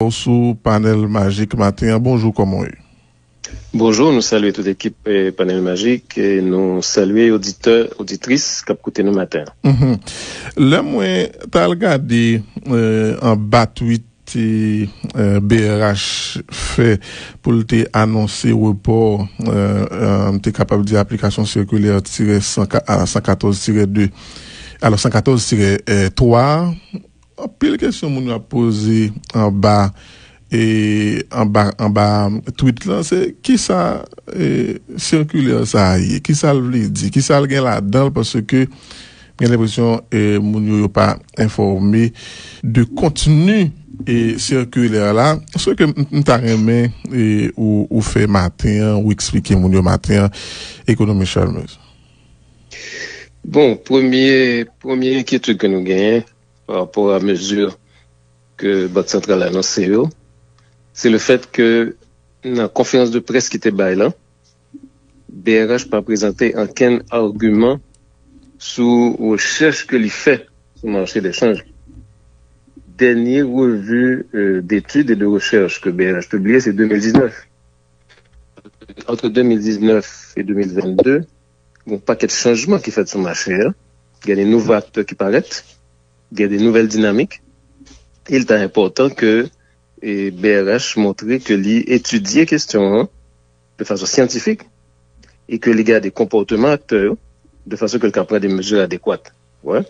Sous panel magique matin. Bonjour, comment est? Bonjour, nous saluons toute l'équipe panel magique et nous saluons auditeurs, auditrices qui écoutent nous matin. Là, moi, t'as regardé en bas tweet BRH fait pour te annoncer report, t'es capable de dire application circulaire 114-2. Alors 114-3. Pile question nous a posé en bas tweet là, c'est qui ça circulaire ça y qui ça veut dire qui ça gain là-dedans parce que j'ai l'impression moun yo pas informé de contenu et circulaire là ce que m'ta remet ou fait matin ou expliquer moun yo matin économie Chalmeuse. Bon, première inquiétude que nous gagnons par rapport à la mesure que Banque centrale a annoncé, c'est le fait que dans la conférence de presse qui était là, BRH pas présenté aucun argument sur recherche que l'il fait sur le marché d'échange. Dernière revue d'études et de recherche que BRH publié, c'est 2019. Entre 2019 et 2022, il y a un paquet de changements qui fait sur le marché. Il y a des nouveaux acteurs qui paraissent. Il y a des nouvelles dynamiques. Il est important que BRH montre que l'étudier question de façon scientifique et que les gars des comportements acteurs de façon que le prend des mesures adéquates. Ouais.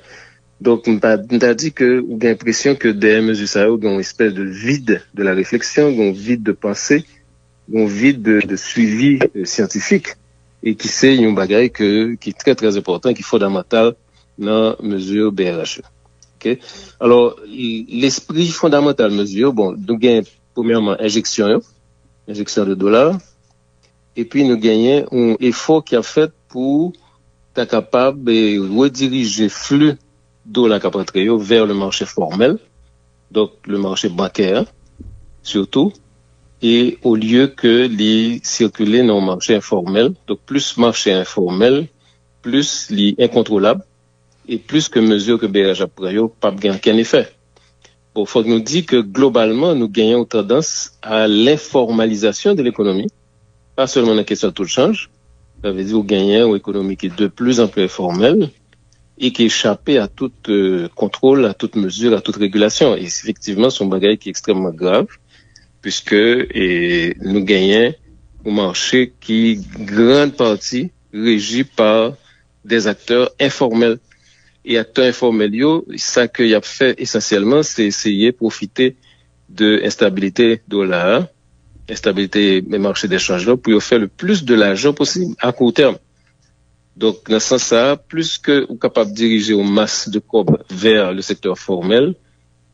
Donc, on a dit que on a l'impression que des mesures ça ont une espèce de vide de la réflexion, un vide de pensée, un vide de suivi scientifique et qui c'est une bagaille qui est très très important, qui est fondamental dans la mesure BRH. Okay. Alors, l'esprit fondamental mesure, bon, nous gagnons premièrement injection de dollars, et puis nous gagnons un effort qui a fait pour être capable de rediriger flux dollars vers le marché formel, donc le marché bancaire, surtout, et au lieu que les circuler dans le marché informel, donc plus marché informel, plus les incontrôlables, et plus que mesure que BRH a pris, pas aucun effet. Bon, faut que nous dire que globalement, nous gagnons tendance à l'informalisation de l'économie, pas seulement la question de taux de change, ça veut dire nous gagnons une économie qui est de plus en plus informelle et qui est échappée à tout contrôle, à toute mesure, à toute régulation. Et effectivement, c'est un bagage qui est extrêmement grave, puisque nous gagnons un marché qui, grande partie, régi par des acteurs informels. Et acteurs informels, ça qu'il a fait essentiellement, c'est essayer de profiter de l'instabilité dollar, instabilité des marchés d'échange pour faire le plus de l'argent possible à court terme. Donc, dans ce sens-là, plus que vous êtes capable de diriger aux masses de cob vers le secteur formel,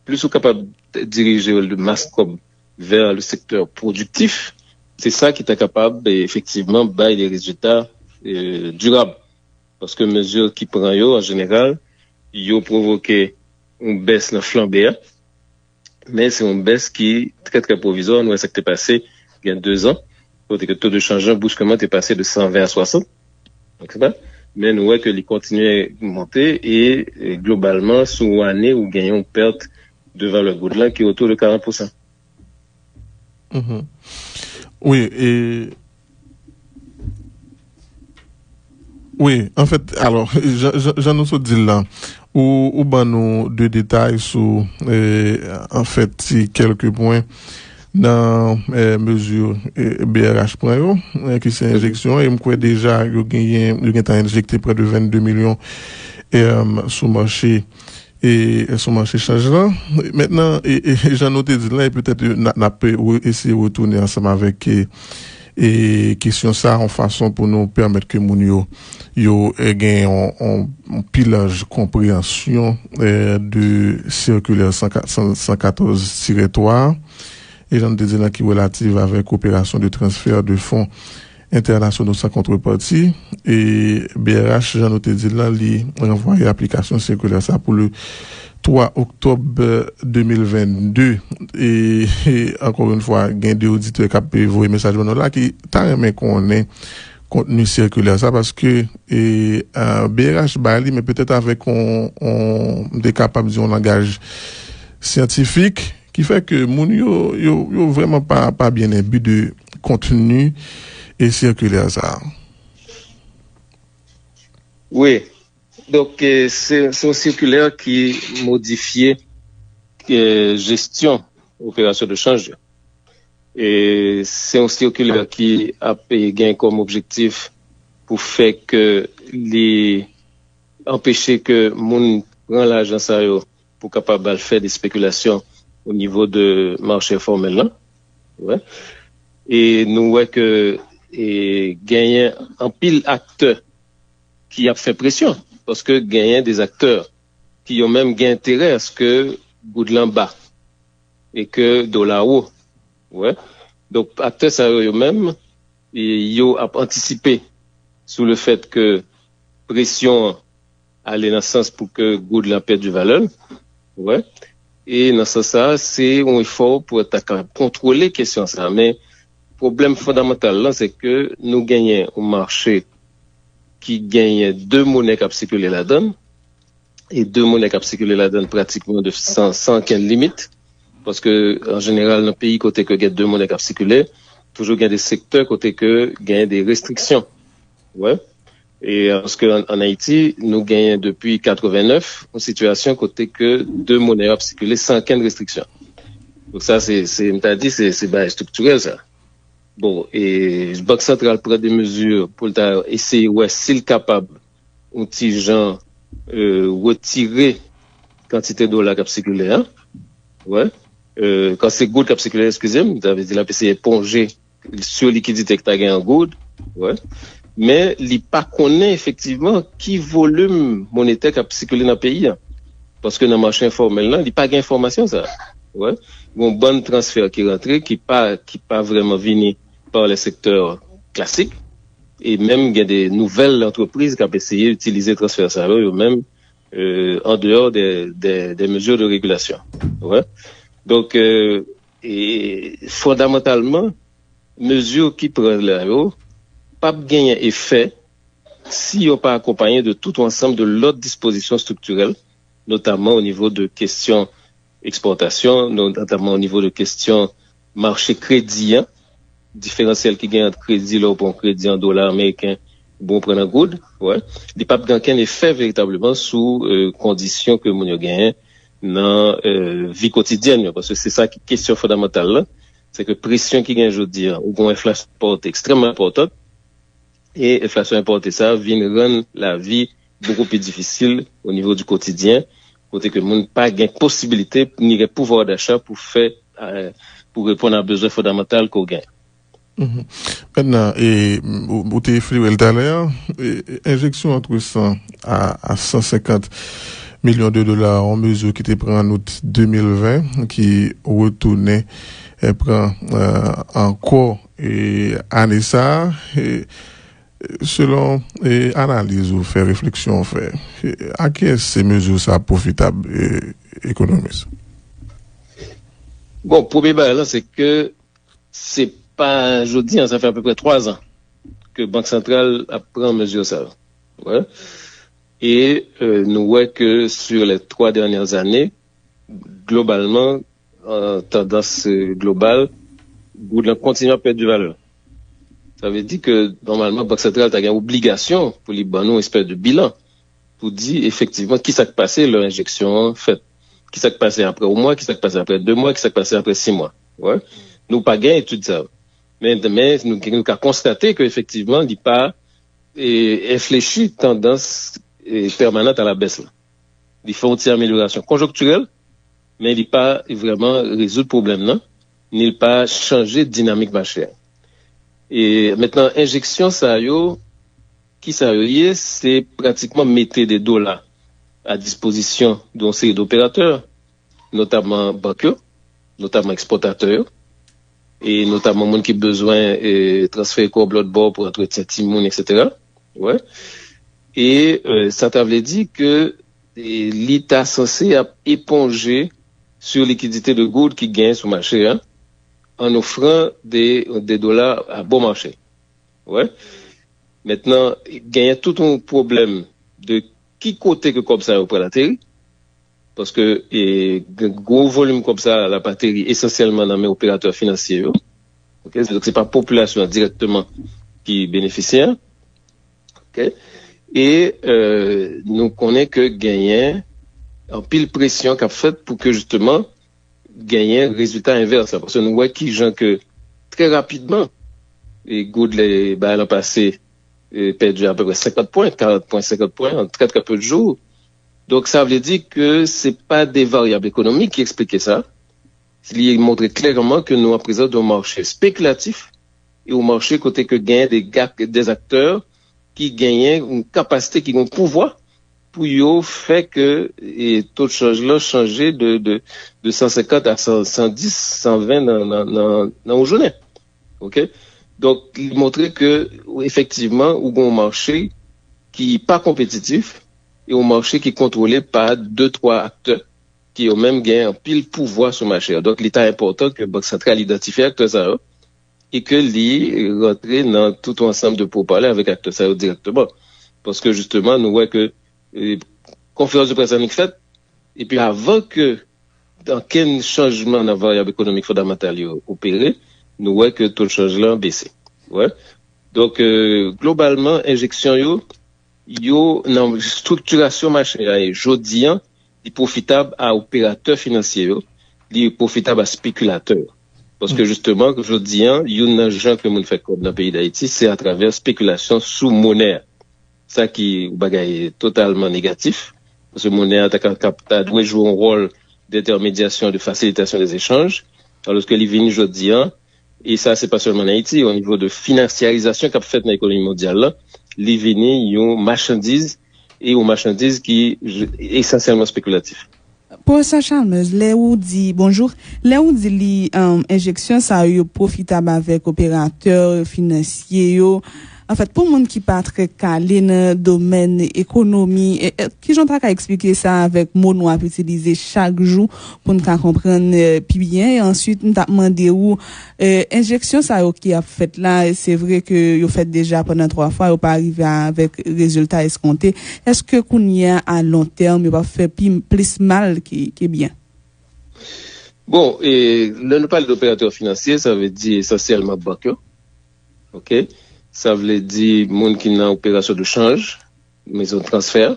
plus vous êtes capable de diriger le masse cob vers le secteur productif, c'est ça qui est capable effectivement de des résultats durables. Parce que mesures qui prend en général, ils ont provoqué une baisse dans flambée, mais c'est une baisse qui est très très provisoire. Nous, ça qui est passé il y a 2 ans, côté que le taux de changement brusquement est passé de 120 à 60. Donc, c'est pas. Mais nous voyons que il continue à monter et globalement, sous année, nous gagnons une perte de valeur goudlan qui est autour de 40%. Oui, oui, en fait, alors, j'en ai dit là, ou ben nous 2 détails sur, en fait, si quelques points dans mesure BRH point qui c'est injection et m'croit déjà il a injecté près de 22 millions sur marché et sur marché change là. Maintenant j'en noté dit là et peut-être n'a peut essayer de retourner ensemble avec et question ça en façon pour nous permettre que moun yo gagne en pilage compréhension de circulaire 114-3 et j'en disais là qui relative avec opération de transfert de fonds internationaux sans contrepartie et BRH j'en noté dit là li renvoyer application circulaire ça pour le 3 octobre 2022 et encore une fois gain de auditeurs qui a envoyé message là qui t'a aimé qu'on ait contenu circulaire ça parce que BRH Bali mais peut-être avec on est capable de un langage scientifique qui fait que moun yo vraiment pas bien imbu de contenu et circulaire ça. Oui. Donc, c'est un circulaire qui modifiait gestion opération de change. Et c'est un circulaire qui a gagné comme objectif pour faire que empêcher que moun prend l'argent ça pour capable de faire des spéculations au niveau de marché formel là. Ouais. Et nous voyons que gagner en pile acteurs qui a fait pression parce que gagner des acteurs qui ont même gagné intérêt à ce que Goudlan bas et que dollar haut. Ouais. Donc acteurs ça eux-mêmes ils ont anticipé sur le fait que pression allait dans le sens pour que Goudlan perde du valeur. Ouais. Et dans ce sens, c'est un effort pour contrôler question ça. Mais le problème fondamental là, c'est que nous gagnons un marché qui gagne deux monnaies qui circulent là-dedans et deux monnaies qui circulent là-dedans pratiquement de sans quelle limite. Parce que, en général, dans le pays, côté que il y a deux monnaies qui circulent, toujours il y a des secteurs côté que il y a des restrictions. Ouais. Et parce que en Haïti, nous gagnons depuis 89 une situation côté que deux monnaies ont circulé sans aucune restriction. Donc ça, c'est structurel ça. Bon, et le Banque centrale prend des mesures pour essayer, ouais, s'il capable, un petit genre, retirer quantité de dollars qui circulé, hein. Ouais. Quand c'est good qui circulé, excusez-moi, vous avez dit là, c'est éponger sur liquidité que tu as gagné en good. Ouais. Mais il pas connaît effectivement qui volume monétaire qui a circulé dans le pays. Parce que dans le marché informel là, il pas d'information ça. Ouais. Bon bon transfert qui rentré qui pas vraiment venu par les secteurs classiques et même il y a des nouvelles entreprises qui ont essayé d'utiliser transfert ça eux-mêmes en dehors des mesures de régulation. Ouais. Donc et fondamentalement mesures qui prennent là pas gagner effet si on pas accompagné de tout ensemble de l'autre dispositions structurelles, notamment au niveau de questions exportation, notamment au niveau de questions marché crédit, hein, différentiel qui gagne entre crédit là pour un crédit en dollars américains, bon prendre en good, ouais, il pas aucun effet véritablement sous conditions que mon gagne dans vie quotidienne parce que c'est ça qui question fondamentale là, c'est que pression qui gagne aujourd'hui ou une inflation extrêmement importante. Et l'inflation importée, ça vient rendre la vie beaucoup plus difficile au niveau du quotidien, côté que le monde pas gain possibilité ni le pouvoir d'achat pour faire pour répondre à besoins fondamentaux qu'on gagne. Maintenant, et vous t'avez fait tout à l'heure, injection entre 100 à 150 millions de dollars en mesure qui était pris en août 2020, qui retournait et prend encore et année ça. Selon analyse ou fait réflexion fait à qui est ces mesures ça profitable économiste? Bon, premier bail là c'est que c'est pas je dis ça fait à peu près 3 ans que Banque centrale a pris mesure ça. Ouais. Et nous voyons que sur les 3 dernières années globalement en tendance globale Goudlan continue à perdre du valeur. Ça veut dire que, normalement, la Banque centrale a une obligation pour les banques, une espèce de bilan, pour dire effectivement qui s'est passé leur injection faite. Qui s'est passé après un mois, qui s'est passé après 2 mois, qui s'est passé après 6 mois. Ouais. Nous pas gagné tout ça. Mais nous avons constaté qu'effectivement, il n'y a pas réfléchi tendance permanente à la baisse. Là. Il faut une petite amélioration conjoncturelle, mais il n'y a pas vraiment résoudre le problème, non? Ni pas changer de dynamique marché. Et maintenant, injection, ça qui ça y est, c'est pratiquement mettre des dollars à disposition d'une série d'opérateurs, notamment banquiers, notamment exportateurs, et notamment monde qui a besoin de transférer quoi de bord pour entretien timoun, etc. Ouais. Et ça t'avait dit que l'État censé a éponger sur liquidité de goud qui gagne sur le marché, hein, en offrant des dollars à bon marché. Ouais. Maintenant, il y a tout un problème de qui côté que comme ça au la terre. parce que gros volume comme ça la batterie essentiellement dans mes opérateurs financiers. OK, donc c'est pas population directement qui bénéficiaire. OK? Et nous connaissons que gagner en pile pression qu'a fait pour que justement gagner résultat inverse parce que nous voyons qui gens que très rapidement et Goodley l'an passé perdu à peu près 50 points, 40 points, 50 points en très peu de jours. Donc ça veut dire que c'est pas des variables économiques qui expliquent ça. Il montre clairement que nous, à présent, dans un marché spéculatif et au marché côté que gagnent des acteurs qui gagnent une capacité, qui ont un pouvoir pour y faire que et taux de change là changer de 150 à 110, 120 dans une journée. OK? Donc, il montrait que, effectivement, ou un marché qui n'est pas compétitif et un marché qui est contrôlé par 2-3 acteurs qui ont même gagné un pile pouvoir sur le marché. Donc, il est important que Banque centrale identifie acteurs ça et que l'y rentre dans tout ensemble de pourparlers avec acteurs ça directement. Parce que, justement, nous voyons que conférence de presse en faite et puis avant que dans quel changement dans la variable économique fondamentale opéré, nous voyons que le taux de change là a baissé. Ouais. Donc, globalement, injection dans structuration marché là, jodi est profitable à opérateurs financiers, il est profitable à spéculateurs. Parce que justement, jodi il y a un gens que nous fait comme dans le pays d'Haïti, c'est à travers spéculation sous monnaie. Ça qui est totalement négatif. Parce que monnaie doit jouer un rôle d'intermédiation, de facilitation des échanges. Alors que les vignes jodi et ça, c'est pas seulement en Haïti, au niveau de financiarisation qu'a fait dans l'économie mondiale, là, les vignes, ils ont marchandises et aux marchandises qui est essentiellement spéculatif. Pour ça, Charles, là où dit, bonjour, là où dit l'injection, ça a eu profitable avec opérateurs financiers, en fait, pour monde qui pas très calé dans le domaine économie, qui j'entends qu'à expliquer ça avec mots nous à utiliser chaque jour pour nous comprendre plus bien. Et ensuite, nous t'a demandé où injection ça qui a fait là, c'est vrai que yo fait déjà pendant 3 fois, yo pas arrivé avec résultat escompté. Est-ce que qu'on y a à long terme, il va faire plus mal qui bien? Bon, et là nous parle d'opérateurs financiers, ça veut dire essentiellement banque. OK? Ça veut dire monde qui n'a opération de change, maison de transfert,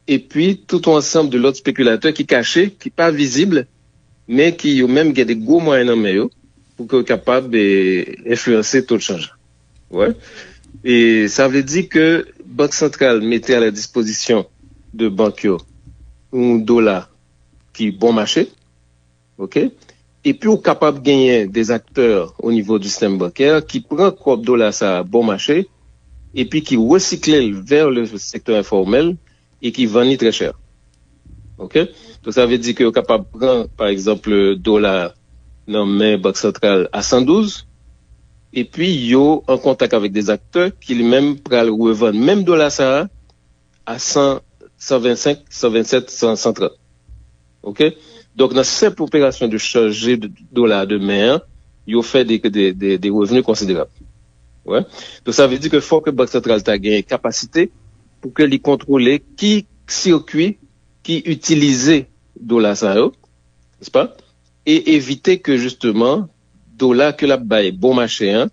et puis tout ensemble de l'autre spéculateur qui caché, qui pas visible, mais qui ont même des gros moyens en main pour qu'ils soient capables d'influencer le taux de change. Ouais. Et ça veut dire que Banque centrale mettait à la disposition de banques un dollar qui est bon marché, ok? Et puis, on est capable de gagner des acteurs au niveau du système bancaire qui prennent comme dollar ça bon marché et puis qui recyclent vers le secteur informel et qui vendent très cher. OK? Donc, ça veut dire qu'on est capable de prendre, par exemple, le dollar dans la Banque centrale à 112 et puis, yo en contact avec des acteurs qui même prennent revendre même dollar ça à 100, 125, 127, 130. OK? Donc, dans cette opération de changer de dollar de mer, ils ont fait des revenus considérables. Ouais. Donc, ça veut dire que faut que Banque centrale ait gagné capacité pour que les contrôler qui circuit, qui utilisait dollar ça, n'est-ce pas? Et éviter que justement, dollar que la baille bon marché,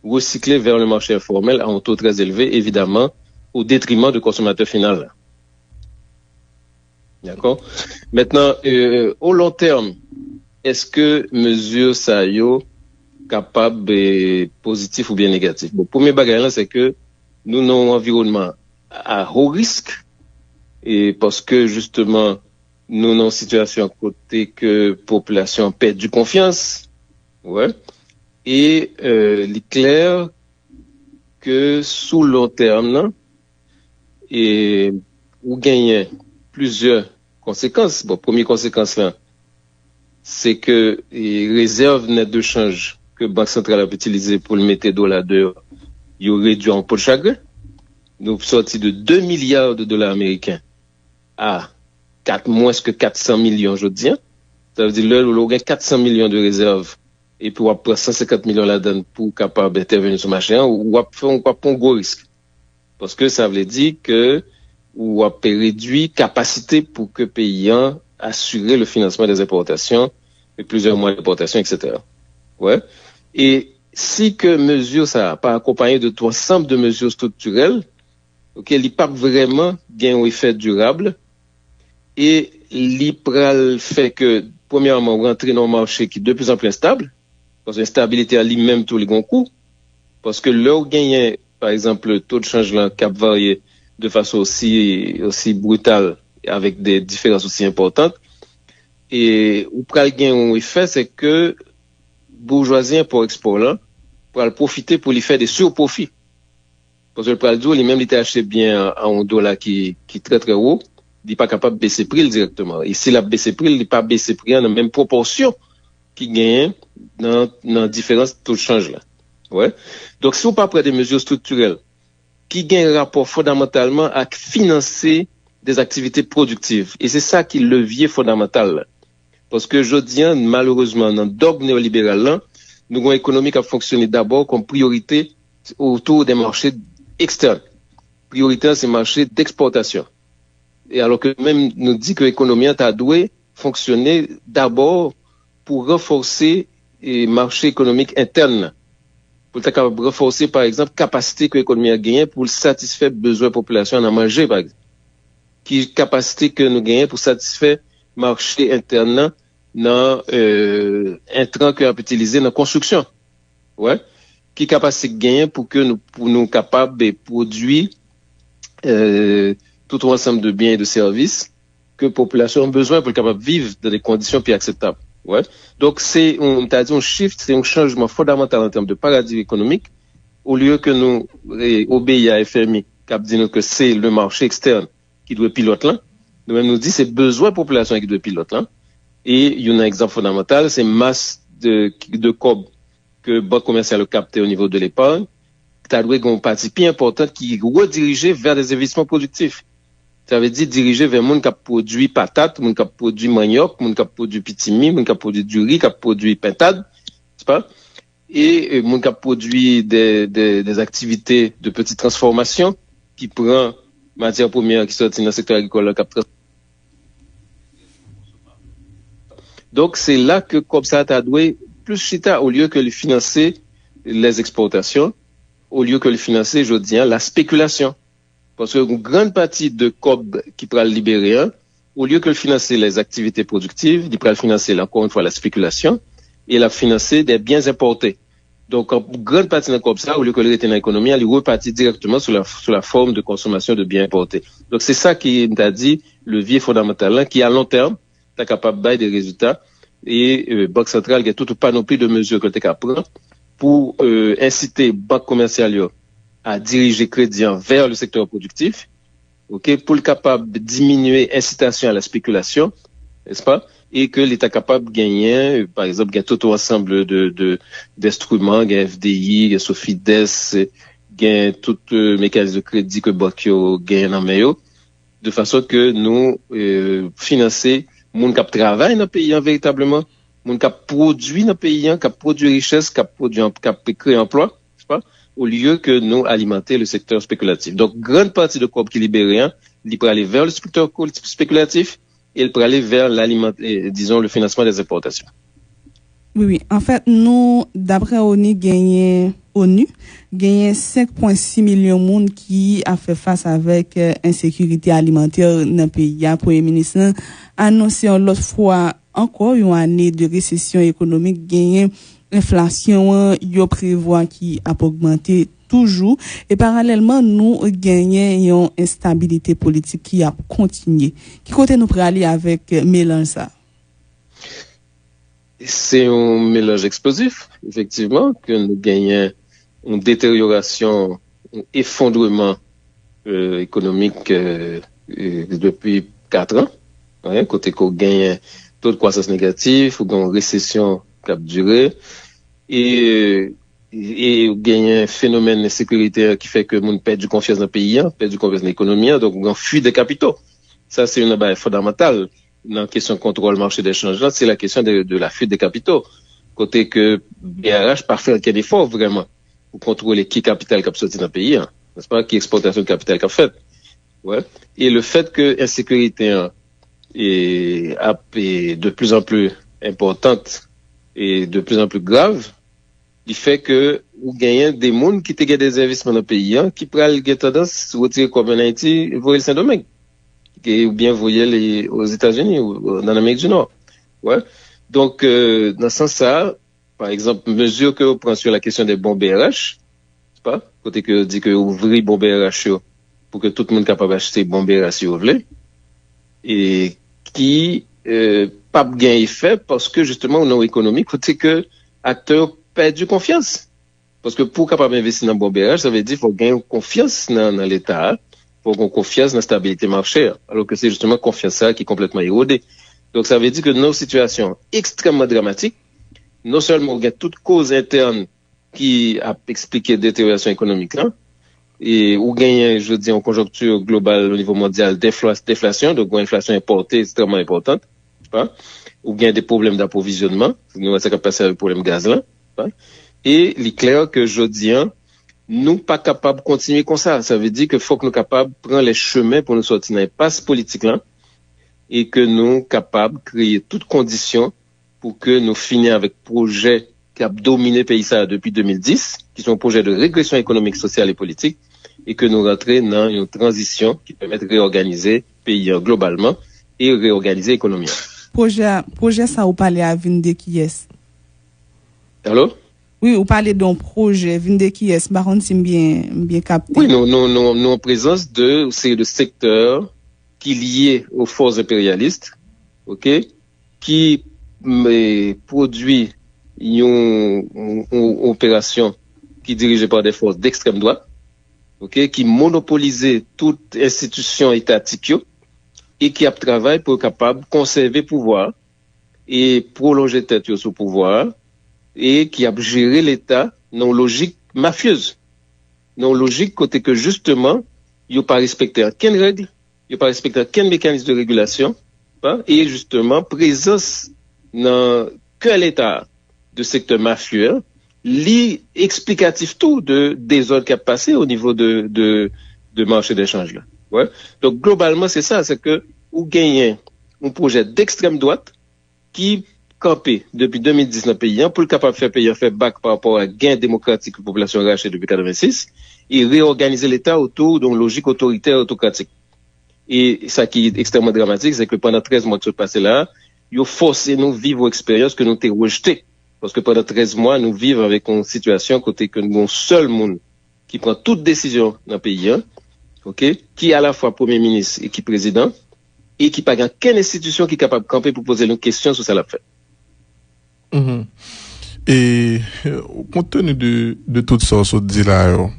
recycler vers le marché informel à un taux très élevé, évidemment, au détriment du consommateur final. D'accord? Maintenant, au long terme, est-ce que mesure ça yo capable positif ou bien négatif? Bon, premier bagage là, c'est que nous avons un environnement à haut risque et parce que justement nous avons une situation côté que population perd du confiance, ouais. Et il est clair que sous long terme là, et ou gagner plusieurs conséquences. Bon, première conséquence là, c'est que les réserves nettes de change que Banque centrale a utilisées pour le mettre dollar dehors, ils ont réduit en peau de chagrin. Nous sortis de 2 milliards de dollars américains à moins que 400 millions, je dis. Ça veut dire là, on a 400 millions de réserves et puis on prend 150 millions là-dedans pour capable d'intervenir sur le marché, ou on prend un gros risque. Parce que ça veut dire que ou a réduit capacité pour que pays assurer le financement des importations, et plusieurs mois d'importation, etc. Ouais. Et si que mesure ça pas accompagné de tout ensemble de mesures structurelles, auxquelles il pas vraiment gain un effet durable, et l'IPRAL fait que, premièrement, rentrer dans un marché qui est de plus en plus instable, parce que l'instabilité a lui-même tous les grands coûts, parce que leur gain, par exemple, le taux de changement cap varié de façon aussi brutale, avec des différences aussi importantes. Et où pral gain un effet, c'est que bourgeoisie pour export là, pral profiter pour lui faire des surprofits. Parce que le pral il même il était acheté bien à un dollar qui est très très haut, il n'est pas capable de baisser prix directement. Et s'il a baissé prix, il n'est pas baissé prix dans la même proportion qu'il gagne dans différents taux de change là. Ouais. Donc si on pas prendre des mesures structurelles qui gagnent un rapport fondamentalement à financer des activités productives. Et c'est ça qui est le levier fondamental là. Parce que je dis, malheureusement, dans le dogme néolibéral là, nous avons une économie qui a fonctionné d'abord comme priorité autour des marchés externes. Priorité, c'est marché d'exportation. Et alors que même nous dit que l'économie a dû fonctionner d'abord pour renforcer les marchés économiques internes. Pour renforcer, par exemple, capacité que l'économie a gagnée pour satisfaire besoins de la population à manger, par exemple. Qui capacité que nous gagnons pour satisfaire marché interne dans intrants que a utilisé dans la construction. Ouais. Qui capacité de gagner pour nous capables de produire tout ensemble de biens et de services que la population a besoin pour être capable de vivre dans des conditions plus acceptables. Ouais. Donc on t'a dit un shift, c'est un changement fondamental en termes de paradigme économique. Au lieu que nous obéir à FMI, qui dit que c'est le marché externe qui doit piloter là, nous-mêmes nous dit c'est besoin de la population qui doit piloter là. Et il y a un exemple fondamental, c'est masse de cob que banque commerciale a capté au niveau de l'épargne, qui a doué une partie plus importante qui est redirigée vers des investissements productifs. Ça veut dire diriger vers monde qui a produit patates, monde qui a produit manioc, monde qui a produit pitimi, monde qui a produit du riz, qui a produit pintade, c'est pas? Et monde qui a produit des activités de petite transformation qui prend matière première qui sortit dans le secteur agricole qui a donc c'est là que comme ça t'as doué plus chita au lieu que de financer les exportations, au lieu que de financer, je dis, la spéculation. Parce que une grande partie de COB qui pourra le libérer, au lieu que de financer les activités productives, il pourra financer encore une fois la spéculation et la financer des biens importés. Donc, une grande partie de COB ça, au lieu que le retenir dans l'économie, elle repartit directement sur la forme de consommation de biens importés. Donc, c'est ça qui t'a dit, le levier fondamental là, qui à long terme, est capable de bailler des résultats et Banque centrale qui a toute panoplie de mesures que tu capable prendre pour inciter banque commerciale à diriger crédit vers le secteur productif, ok, pour le capable de diminuer incitation à la spéculation, n'est-ce pas, et que l'État capable de gagner, par exemple, gagne tout ensemble d'instruments, gagne FDI, gagne Sofides, gagne tout mécanisme de crédit que banque gagne en meilleur, de façon que nous financer moun qui travaille dans le pays véritablement, moun qui produit dans le pays, qui produit richesse, qui crée emploi, c'est pas, au lieu que nous alimenter le secteur spéculatif. Donc, grande partie de corps qui libéré, il peut aller vers le secteur spéculatif et il peut aller vers le financement des importations. Oui. En fait, nous, d'après ONU, gagné 5,6 millions de monde qui a fait face avec insécurité alimentaire dans le pays. Le Premier ministre a annoncé l'autre fois encore une année de récession économique, gagné inflation, yo prévoit qui a augmenté toujours et parallèlement nous gagnons une instabilité politique qui a continué. Qui côté nous pour aller avec mélange ça? C'est un mélange explosif, effectivement, que nous gagnons une détérioration, un effondrement économique depuis 4 ans. Ouais, côté qu'on gagne taux de croissance négatif, ou une récession qui a duré, et gagne un phénomène sécuritaire qui fait que monde perd du confiance dans le pays, perd du confiance dans l'économie, donc on fuit des capitaux. Ça, c'est une base fondamentale. Dans la question de contrôle marché d'échange, c'est la question de la fuite des capitaux. Côté que BRH pas fait aucun effort vraiment pour contrôler qui capital qui a sorti dans le pays, n'est-ce pas, qui exportation de capital qui a fait. Ouais. Et le fait que l'insécurité est de plus en plus importante et de plus en plus grave, il fait que vous gagnez des mondes qui te gagnent des investissements dans le pays, qui prennent tendance à retirer comme en Haïti, voir le Saint-Domingue, ou bien voyer aux États-Unis ou dans l'Amérique du Nord. Ouais. Donc, dans ce sens-là, par exemple, mesure que vous prenez sur la question des bombes RH, c'est pas, côté que dit que ouvrir bombes RH pour que tout le monde soit capable d'acheter bombes RH si vous voulez, et qui, pas gain effet parce que justement, au niveau économique, côté que acteurs perdu confiance. Parce que pour capable d'investir dans le bon BRH, ça veut dire qu'il faut gagner confiance dans l'État, il faut gagner confiance dans la stabilité marchère, alors que c'est justement confiance qui est complètement érodée. Donc ça veut dire que dans une situation extrêmement dramatique, non seulement on gagne toute cause interne qui a expliqué détérioration économique, et on gagne, je dis, en conjoncture globale au niveau mondial déflation, donc une inflation importée extrêmement importante, ou gagne des problèmes d'approvisionnement, nous ça passé avec le problème gaz là. Et il est clair que aujourd'hui, nous pas capables de continuer comme ça. Ça veut dire qu'il faut que nous capables de prendre les chemins pour nous sortir dans l'impasse politique là et que nous capables de créer toutes conditions pour que nous finissions avec projets qui ont dominé le pays ça depuis 2010, qui sont projets de régression économique, sociale et politique, et que nous rentrions dans une transition qui permet de réorganiser le pays globalement et réorganiser l'économie. Projet ça, vous parlez à Vinde qui est. Allô? Oui, vous parlez d'un projet, Vinde qui est, par contre, c'est bien capté. Oui, nous en présence de secteurs qui liés aux forces impérialistes, ok, qui produit une opération qui est dirigée par des forces d'extrême droite, ok, qui monopolisent toute institution étatique et qui a travaillé pour être capable de conserver le pouvoir et prolonger tête sur pouvoir et qui a géré l'État dans une logique mafieuse, dans une logique côté que justement, il n'a pas respecté aucune règle, il n'a pas respecté aucun mécanisme de régulation, et justement, présence dans que l'État de secteur mafieux, l'explicatif tout de désordre qui a passé au niveau de marché d'échange là. Ouais. Donc globalement, c'est ça, c'est que vous gagnez un projet d'extrême droite qui campé depuis 2010 dans le pays pour le capable de faire payer faire bac par rapport à gain démocratique que la population a racheté depuis 86 et réorganiser l'État autour d'une logique autoritaire autocratique. Et ça qui est extrêmement dramatique, c'est que pendant 13 mois de ce passé là, ils ont forcé nous vivre une expérience que nous avons rejetée. Parce que pendant 13 mois, nous vivons avec une situation côté que nous avons un seul monde qui prend toute décision dans le pays, ok, qui est à la fois Premier ministre et qui est président, et qui n'a pas qu'une institution qui est capable de camper pour poser une question sur ça l'a fait. Mm-hmm. Et compte tenu de tout ça, ce dit là,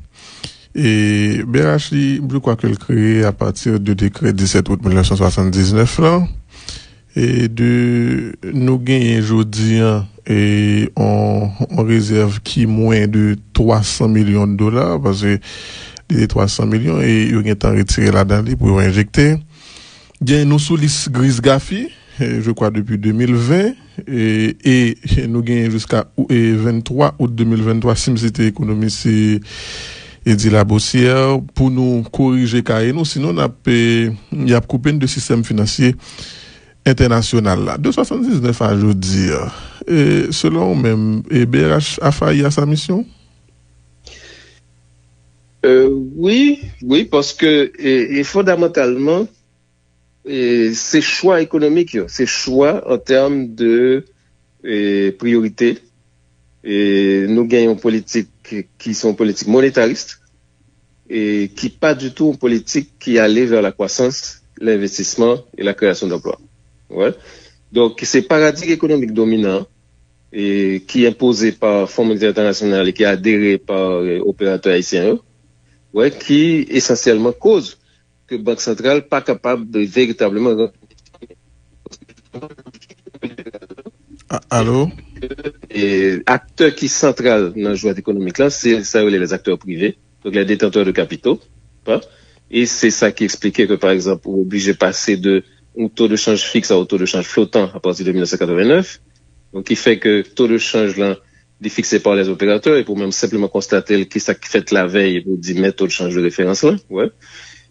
et BRH, je crois que le créé à partir du décret 17 août 1979 là, et de nous gagner aujourd'hui et on réserve qui moins de 300 millions de dollars parce que les 300 millions et il y a temps retiré là-dedans pour injecter. Bien nous sous liste grise Gafi, je crois depuis 2020 et nous gagnons jusqu'à 23 août 2023 Simcité économie c'est et dit la bossière pour nous corriger carré nous sinon il y a coupé de système financier international là 279 à aujourd'hui selon même BRH a failli à sa mission. Oui parce que et fondamentalement ces choix économiques, ces choix en termes de priorité, et nous gagnons politique qui sont politiques monétaristes et qui pas du tout une politique qui allait vers la croissance, l'investissement et la création d'emplois. Ouais. Donc c'est paradigme économique dominant et qui est imposé par Fonds monétaire international et qui est adhéré par opérateurs haïtiens, ouais, qui essentiellement cause que la Banque centrale n'est pas capable de véritablement... Allô? Et acteurs qui sont centrales dans le jouet économique là, c'est ça les acteurs privés, donc les détenteurs de capitaux. Et c'est ça qui expliquait que par exemple, on est obligé de passer de un taux de change fixe à un taux de change flottant à partir de 1989. Donc qui fait que le taux de change là est fixé par les opérateurs et pour même simplement constater qui ça fait la veille pour dire mettre taux de change de référence là. Ouais.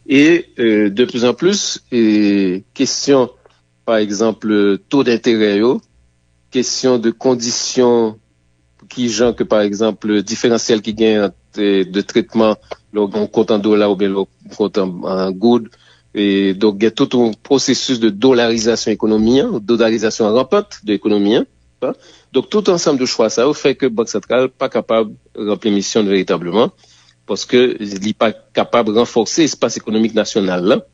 Et de plus en plus, question, par exemple, taux d'intérêt, question de conditions qui genre que, par exemple, différentiel qui gagne de traitement, le compte en dollars ou bien le compte en good. Et donc, il y a tout un processus de dollarisation économique, dollarisation rampante de l'économie. Donc, tout ensemble de choix, ça fait que Banque centrale n'est pas capable de remplir mission véritablement parce que il n'est pas capable de renforcer l'espace économique national là,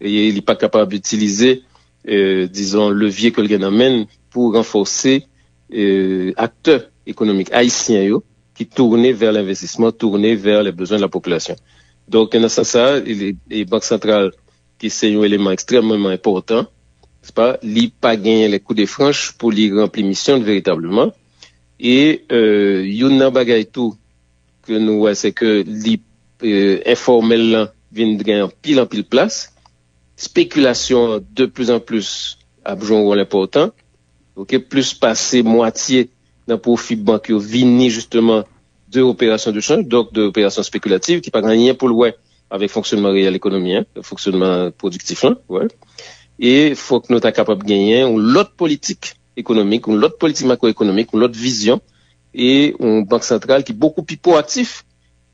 et il n'est pas capable d'utiliser, disons, levier que le amène pour renforcer acteurs économiques haïtiens qui tournaient vers l'investissement, tournaient vers les besoins de la population. Donc, dans ce sens, les banques centrales qui c'est un élément extrêmement important, c'est pas, li pas gagner les coups de franche pour li remplir mission véritablement. Et yon nan bagay tout que nous c'est que li informel là vient gagner en pile place. Spéculation de plus en plus a joué un rôle important. OK, plus passer moitié d'un profit bancaire vini justement de opérations de change, donc de opérations spéculatives qui pas rien pour le ouais avec fonctionnement réel économique, fonctionnement productif là, ouais. Et faut que nous soyons capables de gagner une autre politique économique, une autre politique macroéconomique, une autre vision et une banque centrale qui est beaucoup plus proactif,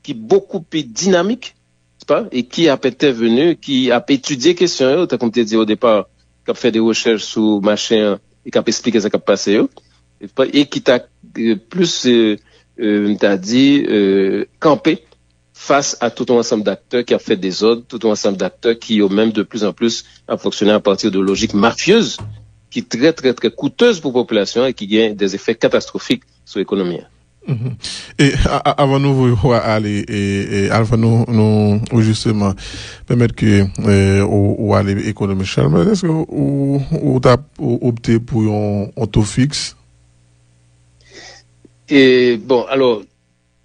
qui est beaucoup plus dynamique, c'est pas, et qui a intervenu, qui a étudié questions, comme tu as dit au départ, qui a fait des recherches sur machin et qui a expliqué ce qui a passé, et qui t'a plus, t'as dit, campé face à tout un ensemble d'acteurs qui a fait des ordres, tout un ensemble d'acteurs qui ont même de plus en plus à fonctionner à partir de logiques mafieuses, qui est très, très, très coûteuses pour la population et qui gagnent des effets catastrophiques sur l'économie. Mm-hmm. Et avant nous aller et avant nous justement permettre que ou aller économie Charles, est-ce que ou t'as opté pour un taux fixe? Et bon, alors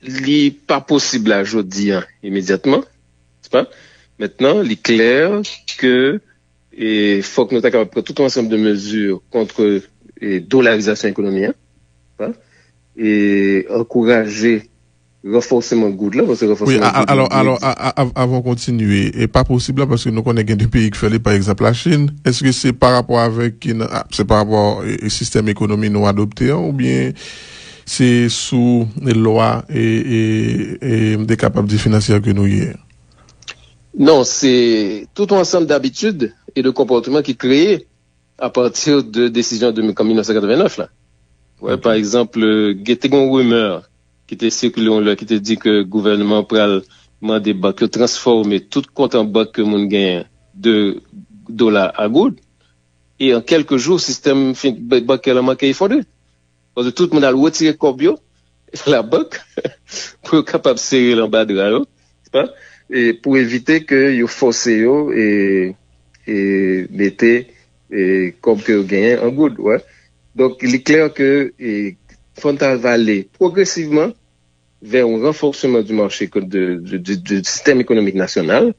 li pas possible à aujourd'hui immédiatement, c'est pas? Maintenant, il est clair que il faut que nous soyons capables de prendre tout un ensemble de mesures contre la dollarisation économique, pas? Et encourager renforcement de good là, parce que renforcement alors avant de continuer, et pas possible là parce que nous connaissons des pays qui font par exemple la Chine. Est-ce que c'est par rapport au système économique nous adopté ou bien c'est sous les lois et des capacités financières que nous y est? Non, c'est tout un ensemble d'habitudes et de comportements qui créent à partir de décisions de 1989 là. Ouais, okay. Par exemple, il y a une rumeur qui était circulée là, qui te dit que le gouvernement pourrait demander aux banques de transformer tout compte en banque que mon gagne de dollars à good. Et en quelques jours, le système bancaire a manqué effondré. Parce que tout le monde a retiré Corbio, la banque, pour être capable de serrer l'embadra, c'est pas? Et pour éviter que yo forcé yo et mettez comme que gagne en good, ouais. Donc, il est clair que Fontal va aller progressivement vers un renforcement du marché du système économique national,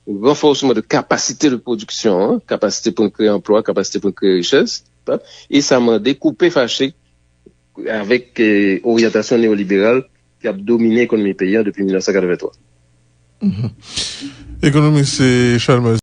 un renforcement de capacité de production, capacité pour créer emploi, capacité pour créer richesse, et ça m'a découpé fâché avec orientation néolibérale qui a dominé l'économie paysanne depuis 1983. Économiste Charles